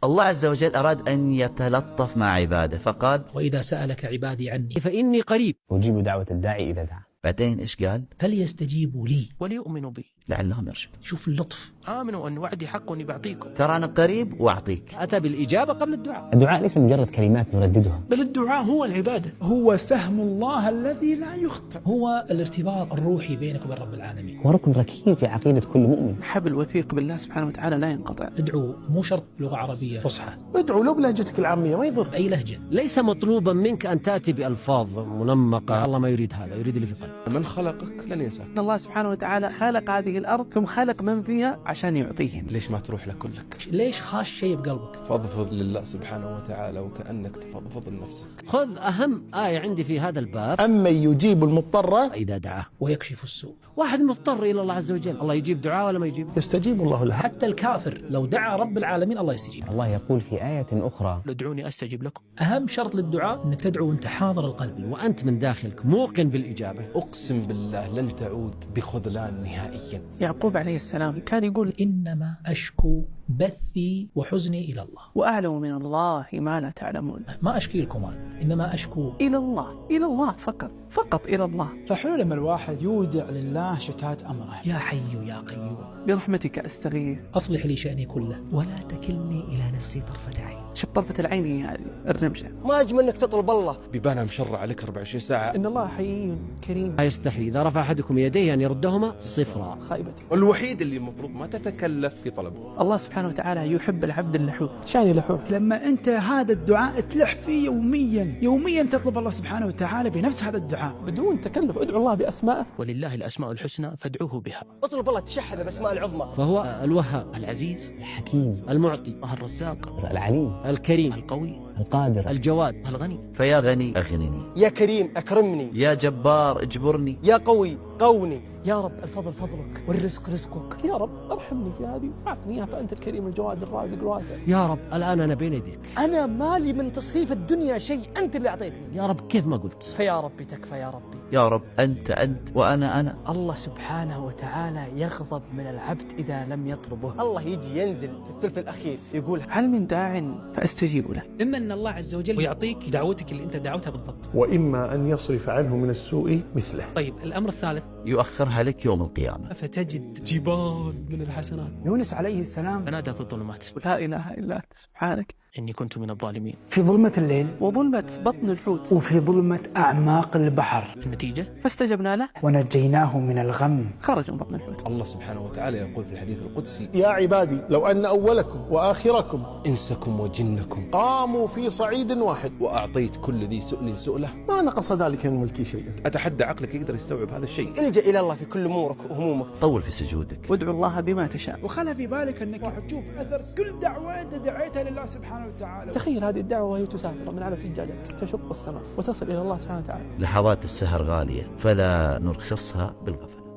الله عز وجل أراد أن يتلطف مع عباده فقال: وإذا سألك عبادي عني فإني قريب أجيب دعوة الداعي إذا دعا. بعدين إيش قال؟ فليستجيبوا لي وليؤمنوا بي لعلهم يرشدون. شوف اللطف. آمنوا أن وعدي حق وإني بعطيكم. ترى أنا قريب وأعطيك. أتى بالإجابة قبل الدعاء. الدعاء ليس مجرد كلمات نرددها، بل الدعاء هو العبادة، هو سهم الله الذي لا يخطئ، هو الارتباط الروحي بينك وبين رب العالمين، هو ركن ركين في عقيدة كل مؤمن. حبل وثيق بالله سبحانه وتعالى لا ينقطع. ادعو مو شرط لغة عربية فصحى، ادعو لو بلهجتك العامية ما يضر. بأي لهجة. ليس مطلوبا منك أن تأتي بألفاظ منمقة، الله ما يريد هذا، يريد اللي في قلبك. من خلقك لن ينساك. الله سبحانه وتعالى خلق هذه الأرض ثم خلق من فيها عشان يعطيهم. ليش ما تروح لكلك؟ ليش خاش شيء بقلبك؟ فاضفض لله سبحانه وتعالى وكأنك تفضفض لنفسك. خذ أهم آية عندي في هذا الباب: أمن يجيب المضطر إذا دعاه. ويكشف السوء. واحد مضطر إلى الله عز وجل، الله يجيب دعاء ولا ما يجيب؟ يستجيب الله له. حتى الكافر لو دعا رب العالمين الله يستجيب. الله يقول في آية أخرى: ادعوني أستجب لكم. أهم شرط للدعاء أنك تدعو وأنت حاضر القلب وأنت من داخلك موقن بالإجابة. أقسم بالله لن تعود بخذلان نهائيا. يعقوب عليه السلام كان يقول: إنما أشكو بثي وحزني إلى الله وأعلم من الله ما لا تعلمون. ما أشكي لكم هذا، إنما أشكو إلى الله، إلى الله فقط إلى الله. فحلو لما الواحد يودع لله شتات أمره. يا حي يا قيوم برحمتك أستغيث أصلح لي شأني كله ولا تكلني إلى نفسي طرفة عين. شوف طرفة العين هذه الرمشة. ما أجمل أنك تطلب الله بيبانها مشرع عليك 24 ساعة. إن الله حي كريم. لا يستحي إذا رفع أحدكم يديه أن يردهما صفرا. خائبتي. والوحيد اللي المفروض ما تتكلف في طلبه. الله سبحانه وتعالى يحب العبد اللحوح. شاني لحوح. لما أنت هذا الدعاء تلح فيه يوميا تطلب الله سبحانه وتعالى بنفس هذا الدعاء بدون تكلف. ادعو الله بأسمائه. ولله الأسماء الحسنى فادعوه بها. اطلب الله تشهد بأسماء العظمى. فهو الوهاب، العزيز، الحكيم، المعطي، الرزاق، العليم، الكريم، القوي، القادر، الجواد، الغني. فيا غني أغنني، يا كريم أكرمني، يا جبار اجبرني، يا قوي قوني. يا رب الفضل فضلك والرزق رزقك. يا رب ارحمني في هذه واعطني اياها فأنت الكريم الجواد الرازق الواسع. يا رب الآن أنا بين يديك. أنا مالي من تصريف الدنيا شيء، أنت اللي أعطيتني. يا رب كيف ما قلت. فيا ربي تكفى يا ربي. يا رب أنت وأنا أنا. الله سبحانه وتعالى يغضب من العبد إذا لم يطلبه. الله يجي ينزل في الثلث الأخير يقول: هل من داع فأستجيب له. إما أن الله عز وجل ويعطيك دعوتك اللي أنت دعوتها بالضبط، وإما أن يصرف عنه من السوء مثله. طيب الأمر الثالث يؤخرها لك يوم القيامة فتجد جبال من الحسنات. يونس عليه السلام فنادى في الظلمات لا إله إلا أنت سبحانك إني كنت من الظالمين. في ظلمة الليل وظلمة بطن الحوت وفي ظلمة أعماق البحر، النتيجة فاستجبنا له ونجيناه من الغم. خرج من بطن الحوت. الله سبحانه وتعالى يقول في الحديث القدسي: يا عبادي لو أن أولكم وآخركم إنسكم وجنكم قاموا في صعيد واحد وأعطيت كل ذي سؤل سؤله ما نقص ذلك من ملكي شيئا. أتحدى عقلك يقدر يستوعب هذا الشيء. الجأ إلى الله في كل أمورك وهمومك. طول في سجودك وادعو الله بما تشاء. وخلى في بالك أنك حتشوف أثر كل دعوة أنت دعيتها لله سبحانه وتعالى. تخيل هذه الدعوة وهي تسافر من على سجادتك تشق السماء وتصل إلى الله سبحانه وتعالى. لحظات السهر غالية فلا نرخصها بالغفلة.